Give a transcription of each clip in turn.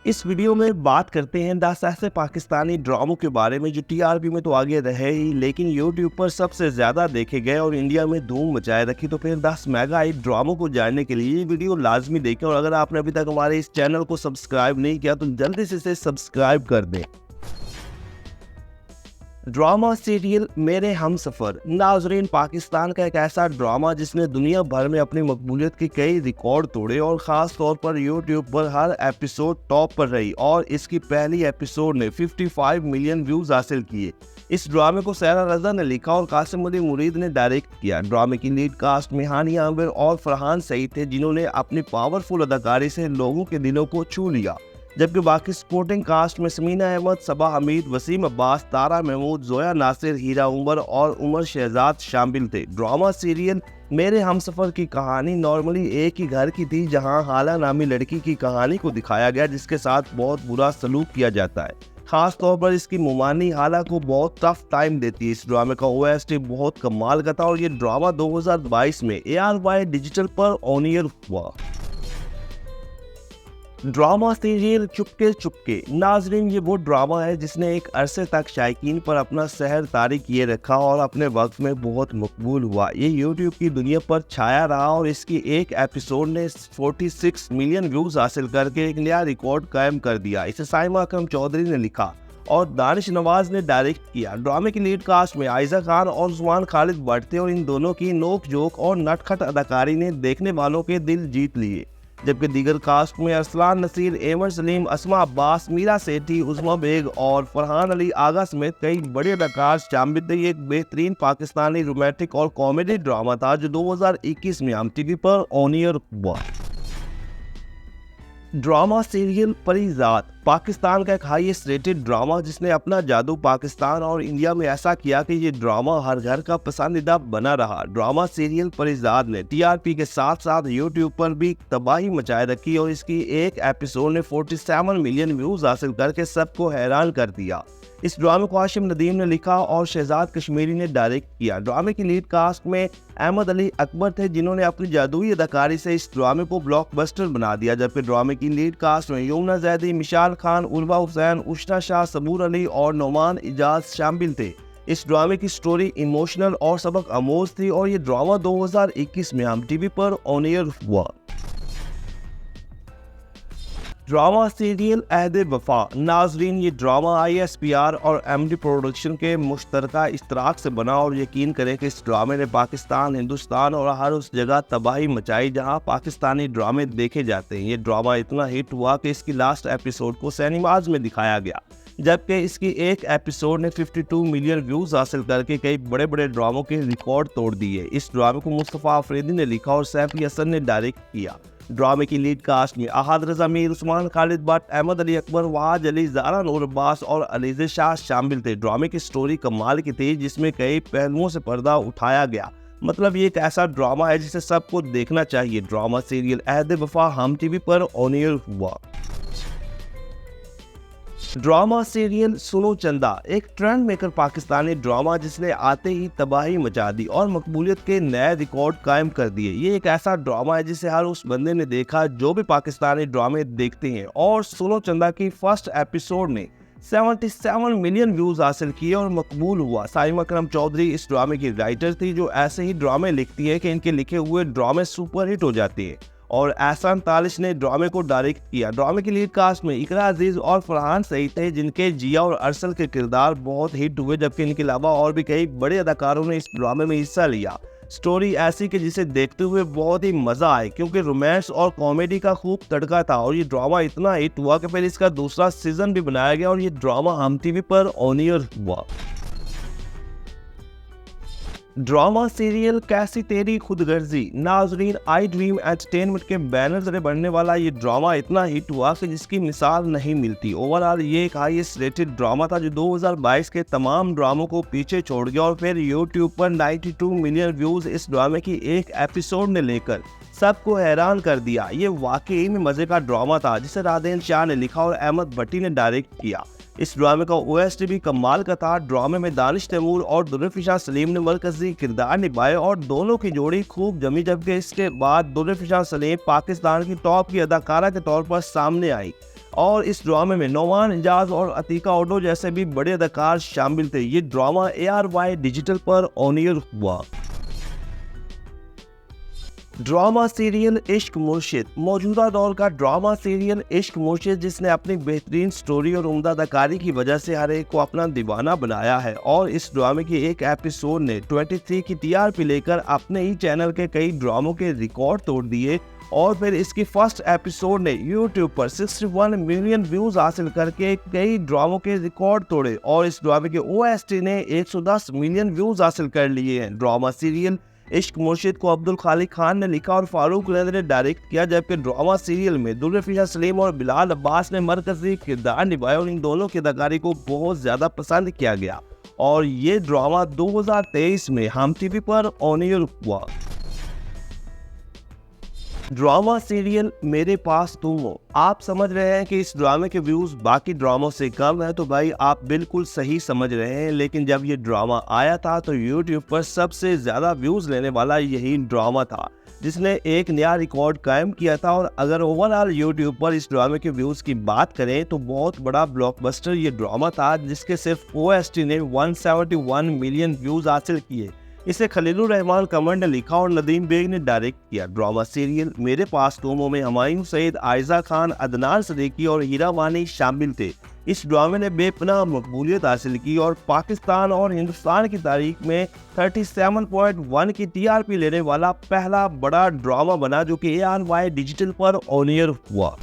इस वीडियो में बात करते हैं 10 ऐसे पाकिस्तानी ड्रामों के बारे में जो टीआरपी में तो आगे रहे ही लेकिन यूट्यूब पर सबसे ज़्यादा देखे गए और इंडिया में धूम मचाए रखी। तो फिर 10 मेगा हिट ड्रामों को जानने के लिए ये वीडियो लाजमी देखें और अगर आपने अभी तक हमारे इस चैनल को सब्सक्राइब नहीं किया तो जल्दी से इसे सब्सक्राइब कर दें। ड्रामा सीरियल मेरे हमसफर। नाजरीन, पाकिस्तान का एक ऐसा ड्रामा जिसने दुनिया भर में अपनी मकबूलियत के कई रिकॉर्ड तोड़े और ख़ास तौर पर यूट्यूब पर हर एपिसोड टॉप पर रही और इसकी पहली एपिसोड ने 55 मिलियन व्यूज़ हासिल किए। इस ड्रामे को सैरा रजा ने लिखा और कासिम अली मुरीद ने डायरेक्ट किया। ड्रामे की लीड कास्ट में हानिया आमिर और फरहान सईद थे जिन्होंने अपनी पावरफुल अदाकारी से लोगों के दिलों को छू लिया, जबकि बाकी सपोर्टिंग कास्ट में समीना अहमद, सबा हमीद, वसीम अब्बास, तारा महमूद, जोया नासिर, हीरा उमर और उमर शहजाद शामिल थे। ड्रामा सीरियल मेरे हमसफर की कहानी नॉर्मली एक ही घर की थी जहां हाला नामी लड़की की कहानी को दिखाया गया जिसके साथ बहुत बुरा सलूक किया जाता है। खास तौर पर इसकी मुमानी हाला को बहुत टफ टाइम देती है। इस ड्रामे का ओएसटी बहुत कमाल का था और ये ड्रामा 2022 में ARY डिजिटल पर ऑन एयर हुआ। Drama serial Chupke Chupke. नाजरीन, ये वो ड्रामा है जिसने एक अरसे तक शायकीन पर अपना सहर तारी किए रखा और अपने वक्त में बहुत मकबूल हुआ। ये यूट्यूब की दुनिया पर छाया रहा और इसकी एक एपिसोड ने 46 मिलियन व्यूज़ हासिल करके एक नया रिकॉर्ड कायम कर दिया। इसे साइमा अकरम चौधरी ने लिखा और दानिश नवाज ने डायरेक्ट किया। ड्रामे की लीड कास्ट में आयजा खान और उस्मान खालिद भट्ट थे और इन दोनों की नोक जोक और नटखट अदाकारी ने देखने वालों के दिल जीत लिए, जबकि दीगर कास्ट में अरसलान नसीर, एमर सलीम, अस्मा अब्बास, मीरा सेठी, उस्मा बेग और फरहान अली आगा समेत कई बड़े अदाकार शामिल थे। ये एक बेहतरीन पाकिस्तानी रोमांटिक और कॉमेडी ड्रामा था जो 2021 में हम टीवी पर ऑन एयर हुआ। ड्रामा सीरियल परिजात। पाकिस्तान का एक हाईएस्ट रेटेड ड्रामा जिसने अपना जादू पाकिस्तान और इंडिया में ऐसा किया कि ये ड्रामा हर घर का पसंदीदा बना रहा। ड्रामा सीरियल परिजात ने टीआरपी के साथ साथ यूट्यूब पर भी तबाही मचाए रखी और इसकी एक एपिसोड ने 47 मिलियन व्यूज हासिल करके सबको हैरान कर दिया। इस ड्रामे को हाशिम नदीम ने लिखा और शहजाद कश्मीरी ने डायरेक्ट किया। ड्रामे की लीड कास्ट में अहमद अली अकबर थे जिन्होंने अपनी जादुई अदाकारी से इस ड्रामे को ब्लॉकबस्टर बना दिया, जबकि ड्रामे की लीड कास्ट में यमुना जैदी, मिशाल खान, उर्वा हुसैन, उशना शाह, सबूर अली और नोमान इजाज शामिल थे। इस ड्रामे की स्टोरी इमोशनल और सबक आमोज थी और ये ड्रामा 2021 में हम टीवी पर ऑन एयर हुआ। ड्रामा सीरियल अहद वफा। नाजरीन, ये ड्रामा ISPR और MD प्रोडक्शन के मुश्तरका इश्तराक से बना और यकीन करें कि इस ड्रामे ने पाकिस्तान, हिंदुस्तान और हर उस जगह तबाही मचाई जहां पाकिस्तानी ड्रामे देखे जाते हैं। ये ड्रामा इतना हिट हुआ कि इसकी लास्ट एपिसोड को सिनेमाज में दिखाया गया, जबकि इसकी एक एपिसोड ने 52 मिलियन व्यूज़ हासिल करके कई बड़े बड़े ड्रामों के रिकॉर्ड तोड़ दिए। इस ड्रामे को मुस्तफ़ा अफरीदी ने लिखा और सैफी हसन ने डायरेक्ट किया। ड्रामे की लीड कास्ट में अहाद रजा मीर, उस्मान खालिद भट्ट, अहमद अली अकबर, वहाज अली, ज़ारा नूर अब्बास और अलीज़े शाह शामिल थे। ड्रामे की स्टोरी कमाल की थी जिसमें कई पहलुओं से पर्दा उठाया गया। मतलब ये एक ऐसा ड्रामा है जिसे सबको देखना चाहिए। ड्रामा सीरियल अहद वफा हम टीवी पर ऑन एयर हुआ। ड्रामा सीरियल सुनो चंदा। एक ट्रेंड मेकर पाकिस्तानी ड्रामा जिसने आते ही तबाही मचा दी और मकबूलियत के नए रिकॉर्ड कायम कर दिए। ये एक ऐसा ड्रामा है जिसे हर उस बंदे ने देखा जो भी पाकिस्तानी ड्रामे देखते हैं और सुनो चंदा की फर्स्ट एपिसोड ने 77 मिलियन व्यूज हासिल किए और मकबूल हुआ। साइमा अकरम चौधरी इस ड्रामे की राइटर थी जो ऐसे ही ड्रामे लिखती है कि इनके लिखे हुए ड्रामे सुपर हिट हो जाते हैं और एहसान तालिश ने ड्रामे को डायरेक्ट किया। ड्रामे की लीड कास्ट में इकरा अजीज और फरहान सईद थे जिनके जिया और अरसल के किरदार बहुत हिट हुए, जबकि इनके अलावा और भी कई बड़े अदाकारों ने इस ड्रामे में हिस्सा लिया। स्टोरी ऐसी कि जिसे देखते हुए बहुत ही मजा आए क्योंकि रोमांस और कॉमेडी का खूब तड़का था और ये ड्रामा इतना हिट हुआ कि फिर इसका दूसरा सीजन भी बनाया गया और ये ड्रामा हम टीवी पर ऑन एयर हुआ। ड्रामा सीरियल कैसी तेरी खुदगर्जी। नाजरीन, आई ड्रीम एंटरटेनमेंट के बैनर से बनने वाला ये ड्रामा इतना हिट हुआ कि जिसकी मिसाल नहीं मिलती। ओवरऑल ये एक हाईएस्ट रेटेड ड्रामा था जो 2022 के तमाम ड्रामों को पीछे छोड़ गया और फिर यूट्यूब पर 92 मिलियन व्यूज इस ड्रामे की एक एपिसोड ने लेकर सबको हैरान कर दिया। ये वाकई में मजे का ड्रामा था जिसे राधेन शाह ने लिखा और अहमद भट्टी ने डायरेक्ट किया। इस ड्रामे का OST भी कमाल का था। ड्रामे में दानिश तैमूर और दुर्रफिशा सलीम ने मरकजी किरदार निभाए और दोनों की जोड़ी खूब जमी, जबकि इसके बाद दुर्रफिशा सलीम पाकिस्तान की टॉप की अदाकारा के तौर पर सामने आई। और इस ड्रामे में नौमान इजाज और अतीका ओडो जैसे भी बड़े अदाकार शामिल थे। ये ड्रामा ARY डिजिटल पर ऑन एयर हुआ। ड्रामा सीरियल इश्क मुर्शिद। मौजूदा दौर का ड्रामा सीरियल इश्क मुर्शिद, जिसने अपनी बेहतरीन स्टोरी और उम्दा अदाकारी की वजह से हर एक को अपना दीवाना बनाया है। और इस ड्रामे की एक एपिसोड ने 23 की TRP लेकर अपने ही चैनल के कई ड्रामों के रिकॉर्ड तोड़ दिए। और फिर इसकी फर्स्ट एपिसोड ने यूट्यूब पर 61 मिलियन व्यूज हासिल करके कई ड्रामों के रिकॉर्ड तोड़े। और इस ड्रामे के OST ने 110 मिलियन व्यूज हासिल कर लिए हैं। ड्रामा सीरियल इश्क मुर्शिद को अब्दुल खालिक खान ने लिखा और फारूक रज़ा ने डायरेक्ट किया, जबकि ड्रामा सीरियल में जुल्फ़िकार सलीम और बिलाल अब्बास ने मरकजी किरदार निभाए और इन दोनों की अदाकारी को बहुत ज़्यादा पसंद किया गया। और ये ड्रामा 2023 में हम TV पर ऑन एयर हुआ। ड्रामा सीरियल मेरे पास तुम हो। आप समझ रहे हैं कि इस ड्रामे के व्यूज बाकी ड्रामों से कम है, तो भाई आप बिल्कुल सही समझ रहे हैं। लेकिन जब ये ड्रामा आया था तो यूट्यूब पर सबसे ज्यादा व्यूज लेने वाला यही ड्रामा था, जिसने एक नया रिकॉर्ड कायम किया था। और अगर ओवरऑल यूट्यूब पर इस ड्रामे के व्यूज की बात करें तो बहुत बड़ा ब्लॉकबस्टर ये ड्रामा था, जिसके सिर्फ OST ने 171 मिलियन व्यूज हासिल किए। इसे खलीलुर रहमान कमर ने लिखा और नदीम बेग ने डायरेक्ट किया। ड्रामा सीरियल मेरे पास तुम हो में हुमायूं सईद, आयजा खान, अदनान सदीकी और हीरा वानी शामिल थे। इस ड्रामे ने बेपनाह मकबूलियत हासिल की और पाकिस्तान और हिंदुस्तान की तारीख में 37.1 की TRP लेने वाला पहला बड़ा ड्रामा बना, जो कि ARY डिजिटल पर ऑन एयर हुआ।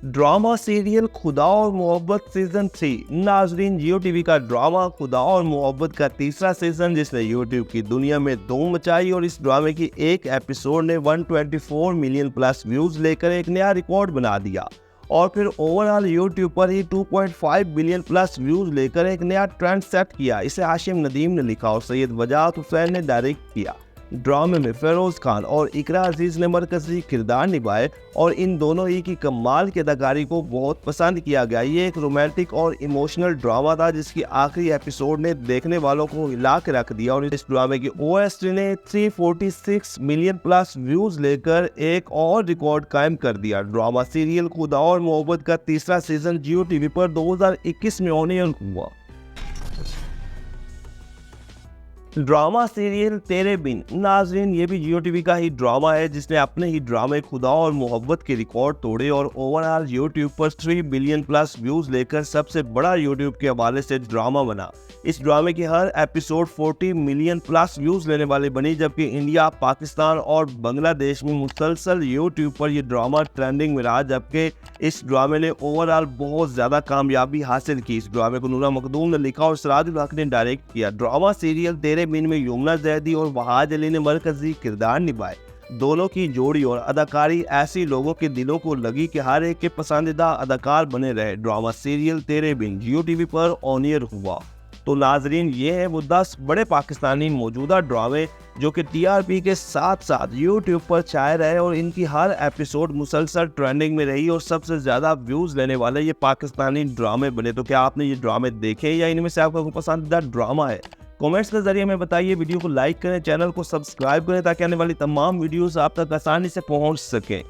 ड्रामा सीरियल खुदा और मोहब्बत सीजन 3। नाजरीन, जियो TV का ड्रामा खुदा और मोहब्बत का तीसरा सीजन, जिसने यूट्यूब की दुनिया में धूम मचाई। और इस ड्रामे की एक एपिसोड ने 124 मिलियन प्लस व्यूज लेकर एक नया रिकॉर्ड बना दिया। और फिर ओवरऑल यूट्यूब पर ही 2.5 बिलियन प्लस व्यूज लेकर एक नया ट्रेंड सेट किया। इसे हाशिम नदीम ने लिखा और सैयद वजाहत हुसैन ने डायरेक्ट किया। ड्रामे में फेरोज खान और इकरा अजीज ने मरकजी किरदार निभाए और इन दोनों ही की कमाल की अदाकारी को बहुत पसंद किया गया। ये एक रोमांटिक और इमोशनल ड्रामा था, जिसकी आखिरी एपिसोड ने देखने वालों को हिला के रख दिया। और इस ड्रामे की OST ने 346 मिलियन प्लस व्यूज लेकर एक और रिकॉर्ड कायम कर दिया। ड्रामा सीरियल खुदा और मोहब्बत का तीसरा सीजन जियो TV पर 2021 में ऑन एयर हुआ। ड्रामा सीरियल तेरे बिन। नाजरीन, ये भी जियो TV का ही ड्रामा है, जिसने अपने ही ड्रामे खुदा और मोहब्बत के रिकॉर्ड तोड़े और ओवरऑल यूट्यूब पर 3 बिलियन प्लस व्यूज लेकर सबसे बड़ा यूट्यूब के हवाले से ड्रामा बना। इस ड्रामे की हर एपिसोड 40 मिलियन प्लस व्यूज लेने वाली बनी, जबकि इंडिया, पाकिस्तान और बांग्लादेश में मुसलसल यूट्यूब पर यह ड्रामा ट्रेंडिंग में रहा। जबकि इस ड्रामे ने ओवरऑल बहुत ज़्यादा कामयाबी हासिल की। इस ड्रामे को नूरा मखदूम ने लिखा और सिराजुल हक ने डायरेक्ट किया। ड्रामा सीरियल तेरे बिन में यमुना जैदी और वहाज अली ने मरकजी किरदार निभाए। दोनों की जोड़ी और अदाकारी ऐसी लोगों के दिलों को लगी कि हर एक के पसंदीदा अदाकार बने रहे। ड्रामा सीरियल तेरे बिन जियो TV पर ऑन एयर हुआ। तो नाजरीन, ये है वो 10 बड़े पाकिस्तानी मौजूदा ड्रामे जो कि TRP के साथ साथ यूट्यूब पर छाए रहे और इनकी हर एपिसोड मुसलसल ट्रेंडिंग में रही और सबसे ज़्यादा व्यूज़ लेने वाले ये पाकिस्तानी ड्रामे बने। तो क्या आपने ये ड्रामे देखे या इनमें से आपका कोई पसंदीदा ड्रामा है? कमेंट्स के जरिए हमें बताइए। वीडियो को लाइक करें, चैनल को सब्सक्राइब करें ताकि आने वाली तमाम वीडियोस आप तक आसानी से पहुंच सकें।